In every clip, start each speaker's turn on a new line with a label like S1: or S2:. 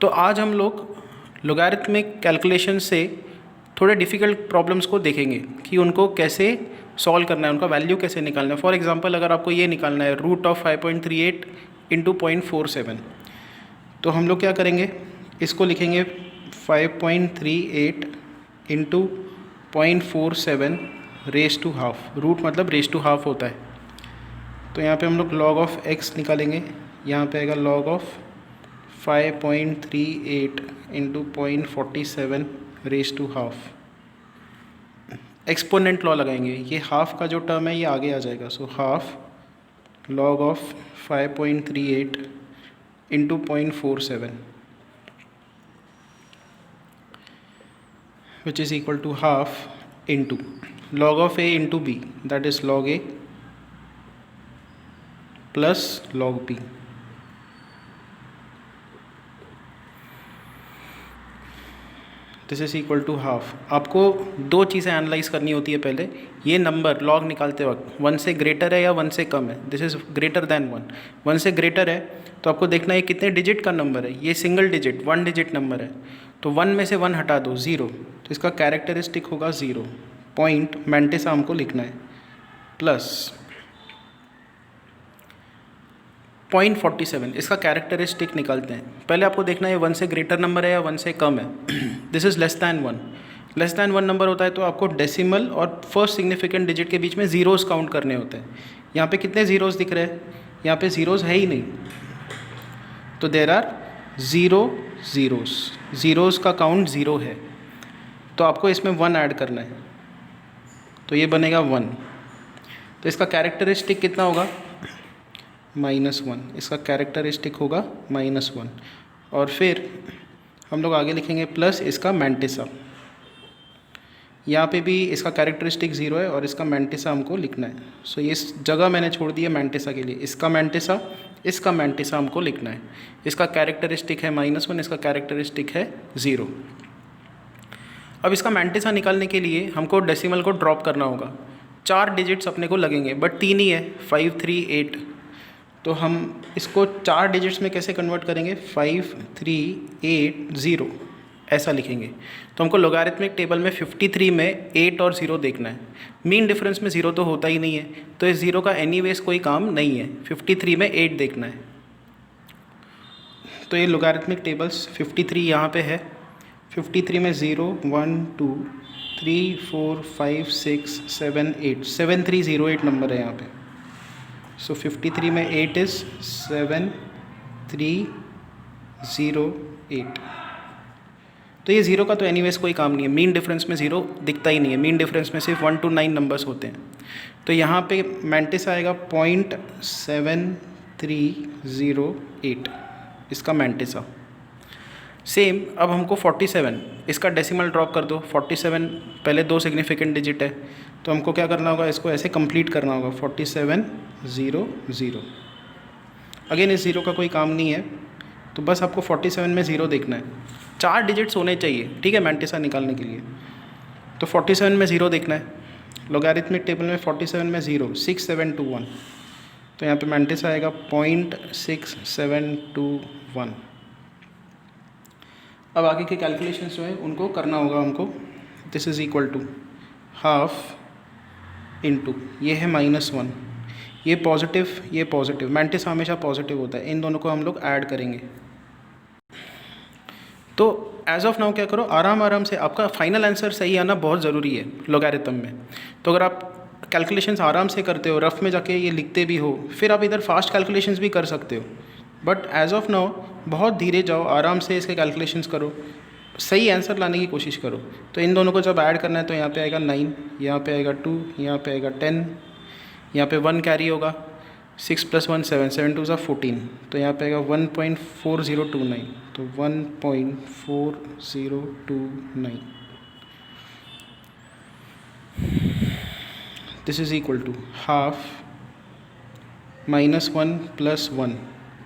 S1: तो आज हम लोग लॉगरिथमिक कैलकुलेशन से थोड़े डिफ़िकल्ट प्रॉब्लम्स को देखेंगे कि उनको कैसे सॉल्व करना है, उनका वैल्यू कैसे निकालना है। फॉर एग्जांपल अगर आपको ये निकालना है रूट ऑफ 5.38 इंटू 0.47, तो हम लोग क्या करेंगे, इसको लिखेंगे 5.38 into 0.47 raise to half. Root मतलब रेज टू हाफ होता है, तो यहाँ पे हम लोग log ऑफ x निकालेंगे। यहाँ पे आएगा log of 5.38 into 0.47 raise to half. Exponent law लगाएंगे, ये हाफ का जो टर्म है ये आगे आ जाएगा, so half log of 5.38 into 0.47 which is equal to half into log of a into b, that is log a plus log b। This is equal to half. आपको दो चीज़ें एनालाइज करनी होती है पहले। ये नंबर लॉग निकालते वक्त 1 से ग्रेटर है या 1 से कम है। This is greater than 1। 1 से ग्रेटर है तो आपको देखना है कितने डिजिट का नंबर है। ये सिंगल डिजिट 1 डिजिट नंबर है, तो 1 में से 1 हटा दो 0, तो इसका कैरेक्टरिस्टिक होगा 0। पॉइंट मैंटिसा हमको लिखना है प्लस 0.47, इसका कैरेक्टरिस्टिक निकालते हैं। पहले आपको देखना है 1 से ग्रेटर नंबर है या 1 से कम है। This is less than 1। Less than 1 number होता है तो आपको डेसिमल और फर्स्ट सिग्निफिकेंट डिजिट के बीच में ज़ीरोज़ काउंट करने होते हैं। यहाँ पे कितने ज़ीरोज़ दिख रहे हैं? यहाँ पे ज़ीरोज़ है ही नहीं, तो देयर आर 0 ज़ीरोज़। ज़ीरोज़ का काउंट 0 है, तो आपको इसमें 1 ऐड करना है, तो ये बनेगा 1। तो इसका कैरेक्टरिस्टिक कितना होगा? -1। इसका कैरेक्टरिस्टिक होगा -1। और फिर हम लोग आगे लिखेंगे प्लस इसका मैंटिसा। यहाँ पे भी इसका कैरेक्टरिस्टिक 0 है और इसका मैंटिसा हमको लिखना है। सो ये इस जगह मैंने छोड़ दी है मैंटिसा के लिए। इसका मैंटिसा हमको लिखना है। इसका कैरेक्टरिस्टिक है -1, इसका कैरेक्टरिस्टिक है 0। अब इसका मैंटिसा निकालने के लिए हमको डेसिमल को ड्रॉप करना होगा। 4 डिजिट्स अपने को लगेंगे, बट 3 ही है, 5, 3, 8। तो हम इसको 4 डिजिट्स में कैसे कन्वर्ट करेंगे? 5, 3, 8, 0 ऐसा लिखेंगे। तो हमको लॉगरिथमिक टेबल में 53 में 8 और 0 देखना है। मीन डिफरेंस में 0 तो होता ही नहीं है, तो इस 0 का एनीवेज कोई काम नहीं है। 53 में 8 देखना है, तो ये लॉगरिथमिक टेबल्स 53 यहाँ पे है। 53 में 0, 1, 2, 3, 4, 5, 6, 7, 8, 7308 नंबर है यहाँ पे। सो 53 में 8 इज़ 7308। तो ये 0 का तो एनीवेज कोई काम नहीं है। मीन डिफरेंस में 0 दिखता ही नहीं है। मीन डिफरेंस में सिर्फ 1 to 9 नंबर्स होते हैं। तो यहाँ पे मैंटिस आएगा 0.7308, इसका मैंटिसा। सेम अब हमको 47, इसका डेसिमल ड्रॉप कर दो। 47 पहले 2 सिग्निफिकेंट डिजिट है, तो हमको क्या करना होगा? इसको ऐसे कंप्लीट करना होगा 4700। अगेन इस 0 का कोई काम नहीं है, तो बस आपको 47 में 0 देखना है। 4 डिजिट्स होने चाहिए, ठीक है, मैंटिसा निकालने के लिए। तो 47 में 0 देखना है। लॉगरिथमिक टेबल में 47 में 0, 6721, तो यहाँ पे मैंटिसा आएगा 0.6721। अब आगे के कैलकुलेशंस जो है उनको करना होगा हमको। This is equal to half into, ये है -1, ये पॉजिटिव, मैंटिस हमेशा पॉजिटिव होता है। इन दोनों को हम लोग ऐड करेंगे। तो एज ऑफ नाउ क्या करो, आराम से आपका फाइनल आंसर सही आना बहुत ज़रूरी है लॉगरिथम में। तो अगर आप कैलकुलेशंस आराम से करते हो, रफ में जाके ये लिखते भी हो, फिर आप इधर फास्ट कैलकुलेशंस भी कर सकते हो। बट एज ऑफ नाउ बहुत धीरे जाओ, आराम से इसके कैलकुलेशंस करो, सही आंसर लाने की कोशिश करो। तो इन दोनों को जब ऐड करना है तो यहाँ पे आएगा 9, यहाँ पे आएगा 2, यहाँ पे आएगा 10, यहाँ पे 1 कैरी होगा। 6 + 1 7, 7 2 14, तो यहाँ पे आएगा 1.4029, तो 1.4029। This is equal to half -1 + 1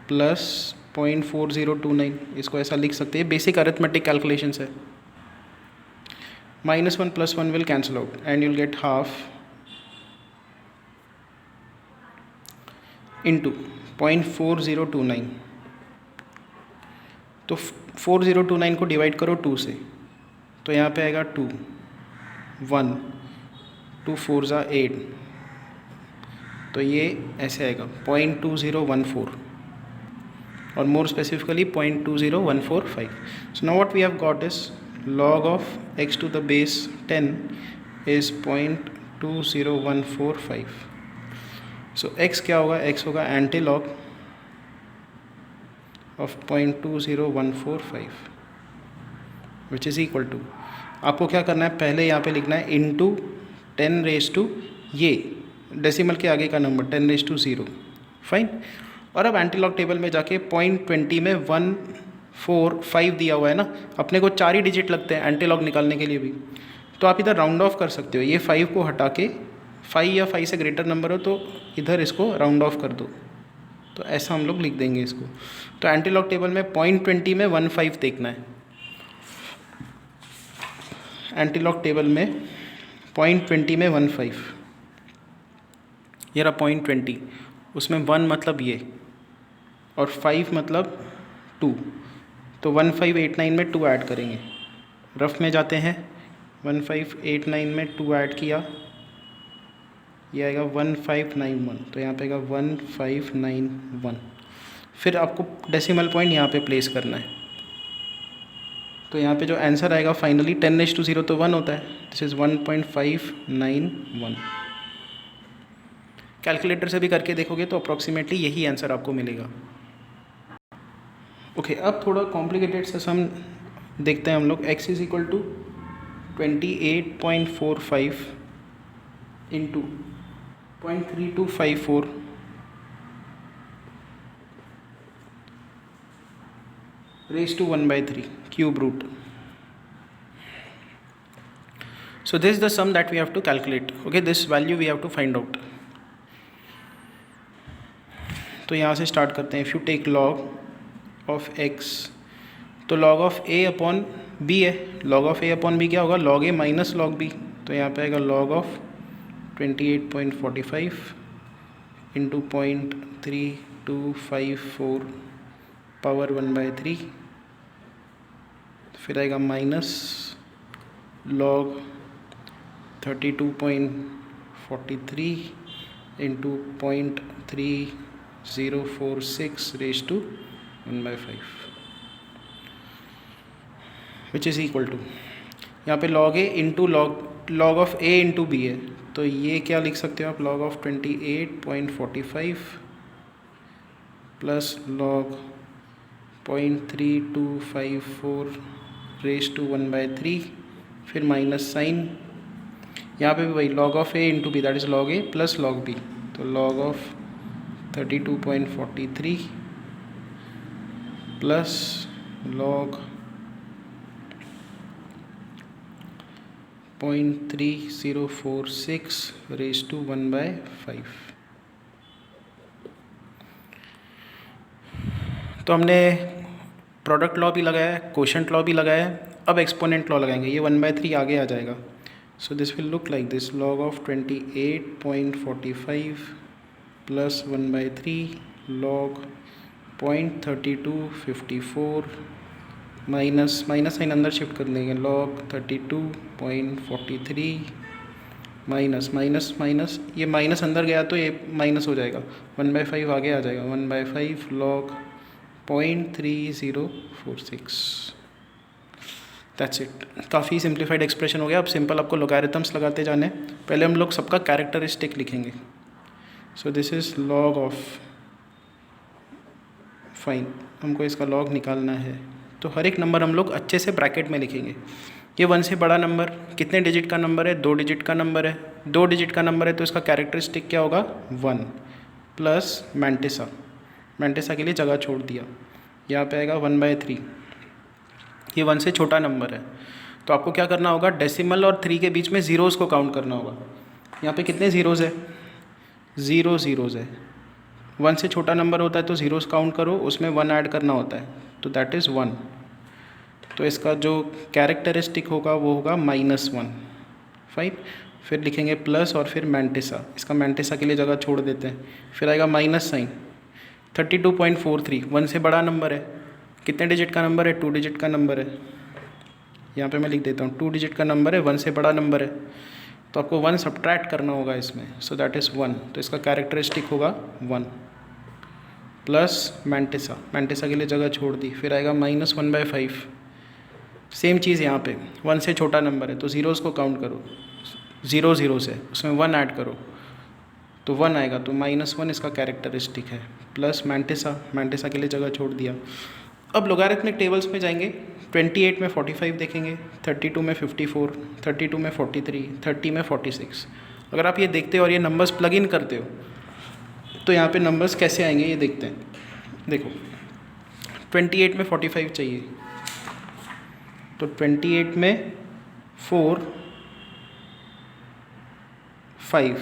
S1: plus 0.4029। इसको ऐसा लिख सकते हैं, बेसिक अरिथमेटिक कैलकुलेशंस है। -1 + 1 will cancel out and you'll get half into 0.4029 तो 4029 को डिवाइड करो 2 से, तो यहाँ पे आएगा 2, 1, 2 4 ज़ा 8, तो ये ऐसे आएगा 0.2014, और more specifically 0.20145. So now what we have got is log of x to the base 10 is 0.20145. So x क्या होगा, x होगा antilog of 0.20145 which is equal to, आपको क्या करना है, पहले यहाँ पे लिखना है इंटू 10 रेज टू ये डेसिमल के आगे का नंबर 10 रेज टू 0. फाइन. और अब एंटी लॉग टेबल में जाके 0.20 में 145 दिया हुआ है ना, अपने को 4 ही डिजिट लगते हैं एंटी लॉग निकालने के लिए भी, तो आप इधर राउंड ऑफ कर सकते हो. ये 5 को हटा के 5 या 5 से ग्रेटर नंबर हो तो इधर इसको राउंड ऑफ कर दो, तो ऐसा हम लोग लिख देंगे इसको. तो एंटी लॉग टेबल में 0.20 में 15 देखना है. एंटी लॉग टेबल में 0.20 में 15, ये रहा 0.20, उसमें 1 मतलब ये और 5 मतलब 2, तो 1589 में 2 ऐड करेंगे. रफ में जाते हैं, 1589 में 2 ऐड किया, ये आएगा 1591, तो यहाँ पे आएगा 1591. फिर आपको डेसिमल पॉइंट यहाँ पे प्लेस करना है, तो यहाँ पे जो आंसर आएगा फाइनली 10:0 तो 1 होता है, दिस इज़ 1.591. कैलकुलेटर से भी करके देखोगे तो अप्रॉक्सीमेटली यही आंसर आपको मिलेगा. ओके, अब थोड़ा कॉम्प्लिकेटेड सा सम देखते हैं हम लोग. x is equal to 28.45 into 0.3254 raised to 1/3 cube root. So this is the sum that we have to calculate. Okay, this value we have to find out. तो यहाँ से स्टार्ट करते हैं. If you take log of x, तो log of a upon b है. log of a upon b क्या होगा, log a minus log b, तो यहाँ पे आएगा log of 28.45 इंटू 0.3254 पावर 1/3, फिर आएगा minus log 32.43 into 0.3046 raise to 1/5 which is equal to, यहाँ पे log a into log of a into b है, तो ये क्या लिख सकते हो आप, log of 28.45 plus log 0.3254 raise to 1/3, फिर माइनस साइन, यहाँ पे भी वही log of a into b, that is log a plus log b, तो log of 32.43 plus log 0.3046 raise to 1/5. तो हमने प्रोडक्ट लॉ भी लगाया है, कोशेंट लॉ भी लगाया है, अब एक्सपोनेंट लॉ लगाएंगे. ये 1/3 आगे आ जाएगा. So this will look like this, log of 28.45 plus 1/3 log 0.3254 minus sign अंदर शिफ्ट कर देंगे, log 32.43 माइनस ये माइनस अंदर गया तो ये माइनस हो जाएगा, 1/5 आगे आ जाएगा, 1/5 log 0.3046. That's it. काफ़ी सिंप्लीफाइड एक्सप्रेशन हो गया. अब सिंपल आपको लोगारिथम्स लगाते जाने. पहले हम लोग सबका कैरेक्टरिस्टिक लिखेंगे. So this is log of, fine, हमको इसका log निकालना है, तो हर एक नंबर हम लोग अच्छे से ब्रैकेट में लिखेंगे. ये 1 से बड़ा नंबर कितने डिजिट का नंबर है, 2 डिजिट का नंबर है. 2 डिजिट का नंबर है तो इसका कैरेक्टरिस्टिक क्या होगा, 1 प्लस मैंटिसा के लिए जगह छोड़ दिया, यहाँ पे आएगा 1/3. ये 1 से छोटा नंबर है तो आपको क्या करना होगा, डेसिमल और 3 के बीच में ज़ीरोज़ को काउंट करना होगा. यहाँ पे कितने ज़ीरोज़ है, 0 ज़ीरोज़ है. 1 से छोटा नंबर होता है तो ज़ीरोज़ काउंट करो, उसमें 1 ऐड करना होता है, तो दैट इज़ 1. तो इसका जो कैरेक्टरिस्टिक होगा वो होगा -1. फाइन. फिर लिखेंगे प्लस और फिर मैंटिसा, इसका मैंटिसा के लिए जगह छोड़ देते हैं, फिर आएगा माइनस साइन. 32.43 1 से बड़ा नंबर है, कितने डिजिट का नंबर है? 2 डिजिट का नंबर है। यहाँ पे मैं लिख देता हूँ 2 डिजिट का नंबर है, 1 से बड़ा नंबर है, तो आपको 1 सब्ट्रैक्ट करना होगा इसमें, सो दैट इज़ 1। तो इसका कैरेक्टरिस्टिक होगा 1 प्लस मैंटिसा, मैंटिसा के लिए जगह छोड़ दी, फिर आएगा -1/5। सेम चीज़ यहाँ पे 1 से छोटा नंबर है तो ज़ीरोज़ को काउंट करो, 0 0 से उसमें 1 ऐड करो तो 1 आएगा, तो -1 इसका कैरेक्टरिस्टिक है, प्लस मैंटिसा, मैंटिसा के लिए जगह छोड़ दिया। अब लोगारिथमिक टेबल्स में जाएंगे, 28 में 45 देखेंगे, 32 में 54, 32 में 43, 30 में 46। अगर आप ये देखते हो और ये नंबर्स प्लग इन करते हो तो यहाँ पे नंबर्स कैसे आएंगे ये देखते हैं। देखो 28 में 45 चाहिए, तो 28 में 4 5,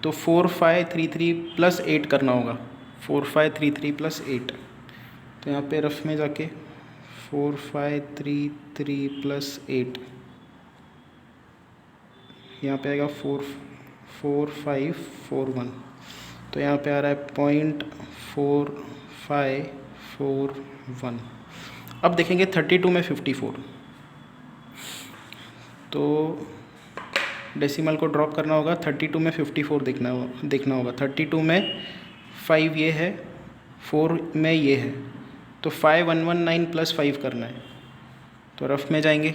S1: तो 4 5 3 3 प्लस 8 करना होगा, 4 5 3 3 प्लस 8। तो यहाँ पे रफ में जाके 4 5 3 3 प्लस 8, यहाँ पे आएगा 4 4 5 4 1, तो यहाँ पे आ रहा है 0.4541। अब देखेंगे 32 में 54, तो डेसिमल को ड्रॉप करना होगा, 32 में 54 देखना होगा। 32 में 5 ये है, 4 में ये है, तो 5119 प्लस 5 करना है, तो रफ में जाएंगे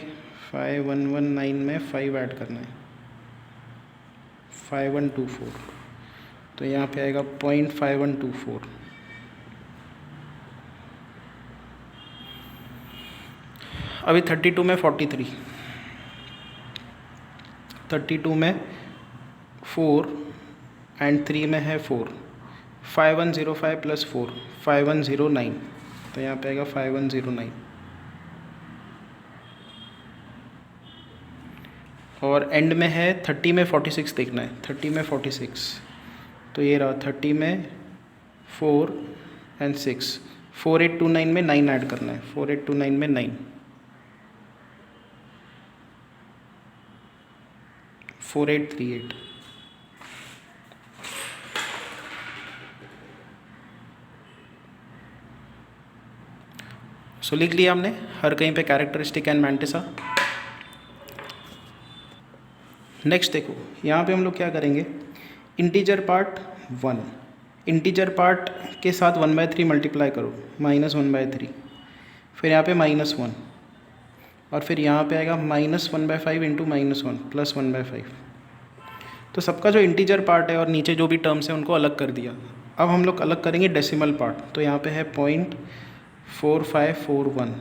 S1: 5119 में 5 ऐड करना है, 5124, तो यहाँ पे आएगा 0.5124। अभी 32 में 43, 32 में 4 एंड 3 में है 4, 5105 प्लस 4 5109, तो यहाँ पे आएगा 5109। और एंड में है 30 में 46 देखना है, 30 में 46, तो ये रहा 30 में 4 एंड 6, 4829 में 9 ऐड करना है, 4829 में 9, 4838। सो लिख लिया हमने हर कहीं पे कैरेक्टरिस्टिक एंड मैंटिसा। नेक्स्ट देखो, यहाँ पे हम लोग क्या करेंगे, इंटीजर पार्ट 1, इंटीजर पार्ट के साथ 1/3 मल्टीप्लाई करो, -1/3, फिर यहाँ पे -1, और फिर यहाँ पे आएगा -1/5 इंटू -1 प्लस 1/5। तो सबका जो इंटीजर पार्ट है और नीचे जो भी टर्म्स हैं उनको अलग कर दिया। अब हम लोग अलग करेंगे डेसिमल पार्ट, तो यहाँ पे है 0.4541,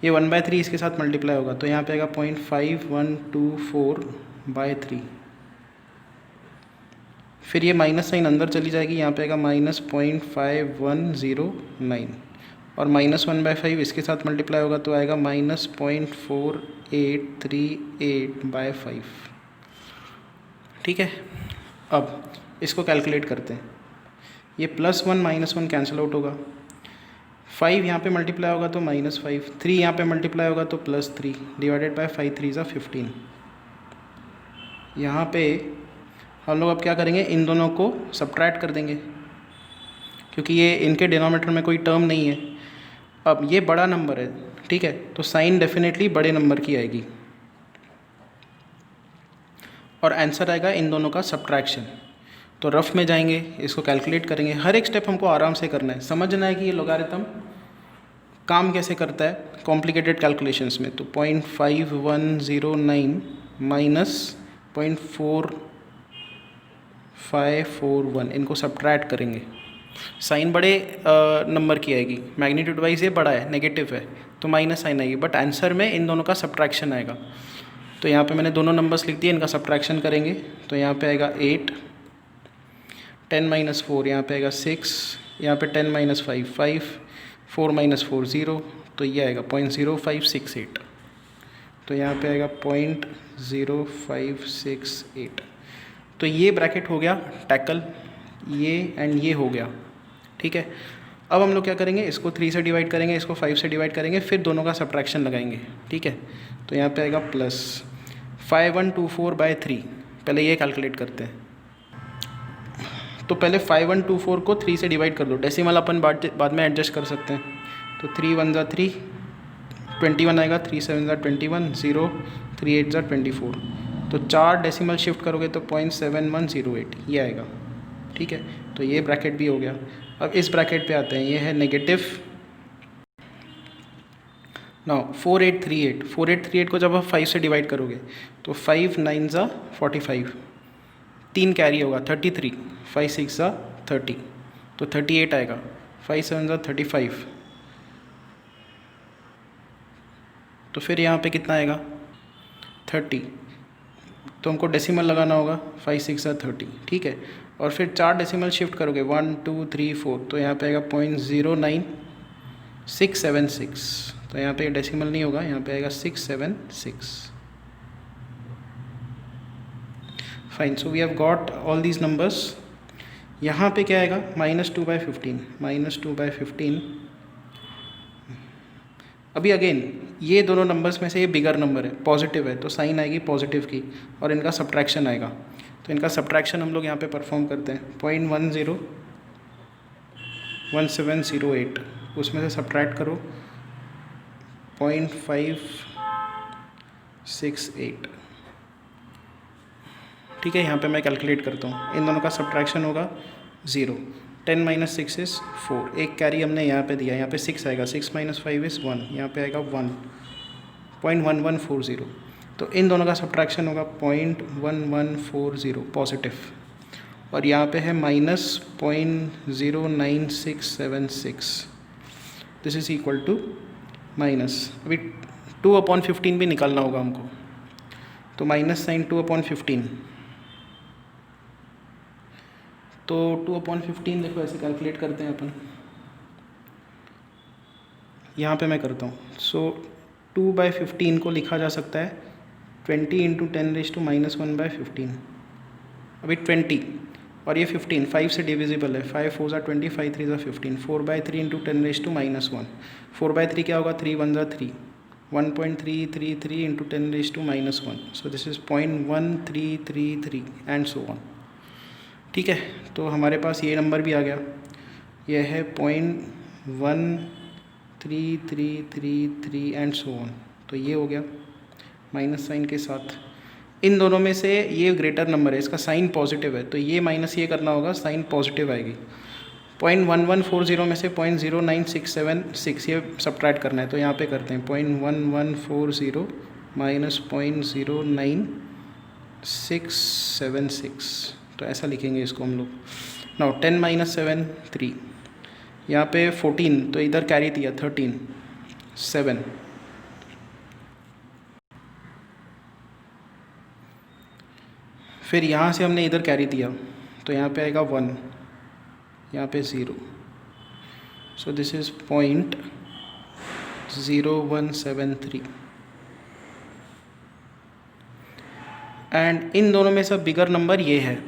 S1: ये 1/3 इसके साथ मल्टीप्लाई होगा, तो यहाँ पे आएगा 0.5124/3, फिर ये माइनस साइन अंदर चली जाएगी, यहाँ पे आएगा -0.5109, और -1/5 इसके साथ मल्टीप्लाई होगा तो आएगा -0.4838/5। ठीक है, अब इसको कैलकुलेट करते हैं, ये +1 -1 कैंसिल आउट होगा, 5 यहाँ पे मल्टीप्लाई होगा तो -5, 3 यहाँ पे मल्टीप्लाई होगा तो +3, डिवाइडेड बाय 5 3 ज़ा 15। यहाँ पे हम लोग अब क्या करेंगे, इन दोनों को सब्ट्रैक्ट कर देंगे क्योंकि ये इनके डिनोमिनेटर में कोई टर्म नहीं है। अब ये बड़ा नंबर है, ठीक है, तो साइन डेफिनेटली बड़े नंबर की आएगी और आंसर आएगा इन दोनों का सब्ट्रैक्शन। तो रफ में जाएंगे, इसको कैलकुलेट करेंगे, हर एक स्टेप हमको आराम से करना है, समझना है कि ये लोगारिथम काम कैसे करता है कॉम्प्लिकेटेड कैलकुलेशंस में। तो 0.5109 माइनस 0.4541, इनको सब्ट्रैक्ट करेंगे, साइन बड़े नंबर की आएगी, मैग्नीट्यूड वाइज ये बड़ा है, नेगेटिव है, तो माइनस साइन आएगी, बट आंसर में इन दोनों का सब्ट्रैक्शन आएगा। तो यहाँ पे मैंने दोनों नंबर्स लिख दिए, इनका सब्ट्रैक्शन करेंगे, तो यहाँ पे आएगा 8, 10 - 4, यहाँ पे आएगा 6, यहाँ पे 10 - 5 5, 4 - 4 0, तो ये आएगा 0.0568, तो यहाँ पे आएगा 0.0568। तो ये ब्रैकेट हो गया टैकल, ये एंड ये हो गया, ठीक है। अब हम लोग क्या करेंगे, इसको 3 से डिवाइड करेंगे, इसको 5 से डिवाइड करेंगे, फिर दोनों का सब्ट्रैक्शन लगाएंगे, ठीक है। तो यहाँ पे आएगा प्लस 5124/3, पहले ये कैलकुलेट करते हैं। तो पहले 5124 को 3 से डिवाइड कर दो, डेसिमल अपन बाद में एडजस्ट कर सकते हैं। तो 3 1 ज़ा 3, 21 आएगा, 3 7 ज़ा 21, 0 3 8 ज़ा 24। तो 4 डेसिमल शिफ्ट करोगे तो 0.7108 ये आएगा। ठीक है, तो ये ब्रैकेट भी हो गया। अब इस ब्रैकेट पे आते हैं, ये है नेगेटिव। नाउ 4838 को जब आप 5 से डिवाइड करोगे तो 5 9 ज़ा 45, 3 कैरी होगा 33, 5 6 ज़ा 30, तो 38 आएगा, 5 7 ज़ा 35। तो फिर यहाँ पे कितना आएगा 30, तो हमको डेसिमल लगाना होगा, 5 6 ज़ा 30। ठीक है, और फिर 4 डेसिमल शिफ्ट करोगे 1 2 3 4, तो यहाँ पे आएगा 0.09676। तो यहाँ पे डेसिमल नहीं होगा, यहाँ पे आएगा 676। Fine, so we have got all these numbers. यहाँ पे क्या आएगा -2/15, -2/15। अभी अगेन ये दोनों नंबर्स में से ये बिगर नंबर है, पॉजिटिव है, तो साइन आएगी पॉजिटिव की और इनका सब्ट्रैक्शन आएगा। तो इनका सब्ट्रैक्शन हम लोग यहाँ पे परफॉर्म करते हैं। 0.101708 उसमें से सब्ट्रैक्ट करो 0.568। ठीक है, यहाँ पे मैं कैलकुलेट करता हूँ, इन दोनों का सब्ट्रैक्शन होगा 0। 10 - 6 इज़ 4, एक कैरी हमने यहाँ पे दिया, यहाँ पे 6 आएगा, 6 - 5 इज़ 1, यहाँ पे आएगा 1.1140। तो इन दोनों का सब्ट्रैक्शन होगा 0.1140 पॉजिटिव, और यहाँ पे है -0.09676। This is equal to minus, अभी 2/15 भी निकालना होगा हमको, तो माइनस साइन 2/15। तो 2/15 देखो ऐसे कैलकुलेट करते हैं अपन, यहाँ पे मैं करता हूँ। सो 2/15 को लिखा जा सकता है 20 × 10⁻⁻1/15। अभी 20 और ये 15 5 से डिविजिबल है, 5 4 ज़ा 20, 5 3 ज़ा 15, 4/3 × 10⁻⁻1। 4/3 क्या होगा, 3 1 ज़ा 3, 1.333 × 10⁻⁻1। So this is 0.1333 and so on. ठीक है, तो हमारे पास ये नंबर भी आ गया, यह है 0.1333 एंड सो ऑन। तो ये हो गया माइनस साइन के साथ। इन दोनों में से ये ग्रेटर नंबर है, इसका साइन पॉजिटिव है, तो ये माइनस ये करना होगा, साइन पॉजिटिव आएगी। 0.1140 में से 0.09676 ये सब्ट्रैक्ट करना है, तो यहाँ पे करते हैं 0.1140 माइनस 0.09676, तो ऐसा लिखेंगे इसको हम लोग। नाउ 10 - 7 3, यहाँ पे 14, तो इधर कैरी दिया 13 7, फिर यहाँ से हमने इधर कैरी दिया, तो यहाँ पे आएगा 1, यहाँ पे 0। So this is 0.0173। And in दोनों में से बिगर नंबर ये है,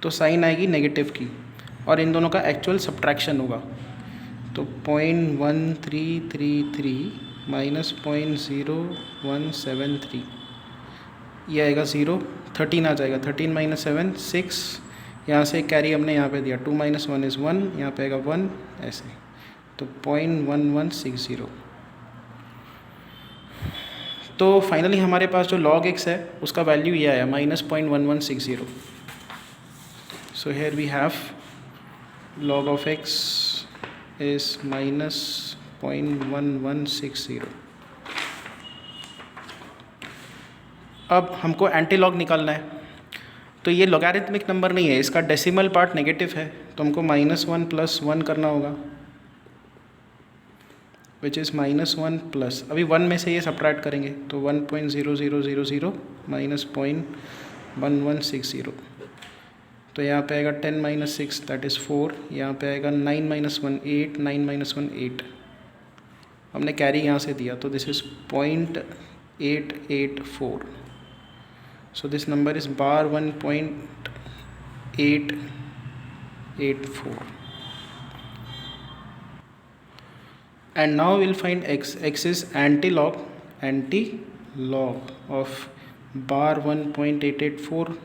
S1: तो साइन आएगी नेगेटिव की, और इन दोनों का एक्चुअल सब्ट्रैक्शन होगा। तो 0.1333 माइनस 0.0173, ये आएगा 0, 13 आ जाएगा, 13 - 7 6, यहाँ से कैरी हमने यहाँ पे दिया, 2 - 1 इज़ 1, यहाँ पे आएगा 1 ऐसे, तो 0.1160। तो फाइनली हमारे पास जो log x है उसका वैल्यू ये आया -0.1160। So here we have log of x is -0.1160। अब हमको एंटी लॉग निकालना है, तो ये लॉगैरिथमिक नंबर नहीं है, इसका डेसिमल पार्ट नेगेटिव है, तो हमको -1 + 1 करना होगा, विच इज़ -1 प्लस, अभी 1 में से ये सब्ट्रैक्ट करेंगे, तो 1.0000 माइनस 0.1160, तो यहाँ पे आएगा 10 - 6 दैट इज़ 4, यहाँ पे आएगा 9 - 1 8, 9 - 1 8, हमने कैरी यहाँ से दिया, तो this is 0.884। So this number is bar 1.884। And now we'll find x. X is anti-log of bar 1.884,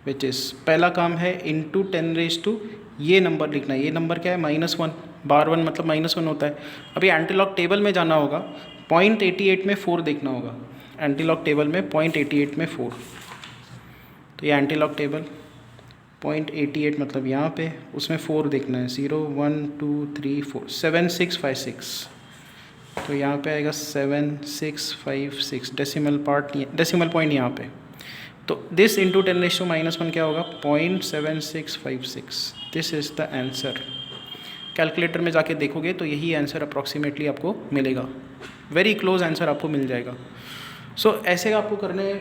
S1: which is पहला काम है into 10⁻, ये नंबर लिखना है, ये नंबर क्या है -1, बार 1 मतलब -1 होता है। अभी एंटीलॉग टेबल में जाना होगा, 0.88 में 4 देखना होगा। एंटीलॉग टेबल में 0.88 में 4, तो ये एंटीलॉग टेबल 0.88 मतलब यहाँ पे, उसमें 4 देखना है। 0 1 2 3 4 7 6 5 6, तो यहाँ पे आएगा 7 6 5 6, डेसिमल पॉइंट यहाँ पे। तो दिस इंटू 10⁻⁻1 क्या होगा? 0.7656। This is the answer. Calculator में जाके देखोगे तो यही आंसर अप्रॉक्सीमेटली आपको मिलेगा, वेरी क्लोज आंसर आपको मिल जाएगा। सो ऐसे आपको करने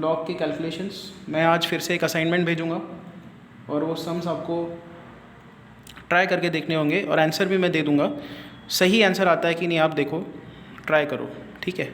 S1: लॉग के कैलकुलेशंस। मैं आज फिर से एक असाइनमेंट भेजूँगा और वो सम्स आपको ट्राई करके देखने होंगे और आंसर भी मैं दे दूँगा। सही आंसर आता है कि नहीं आप देखो, ट्राई करो, ठीक है।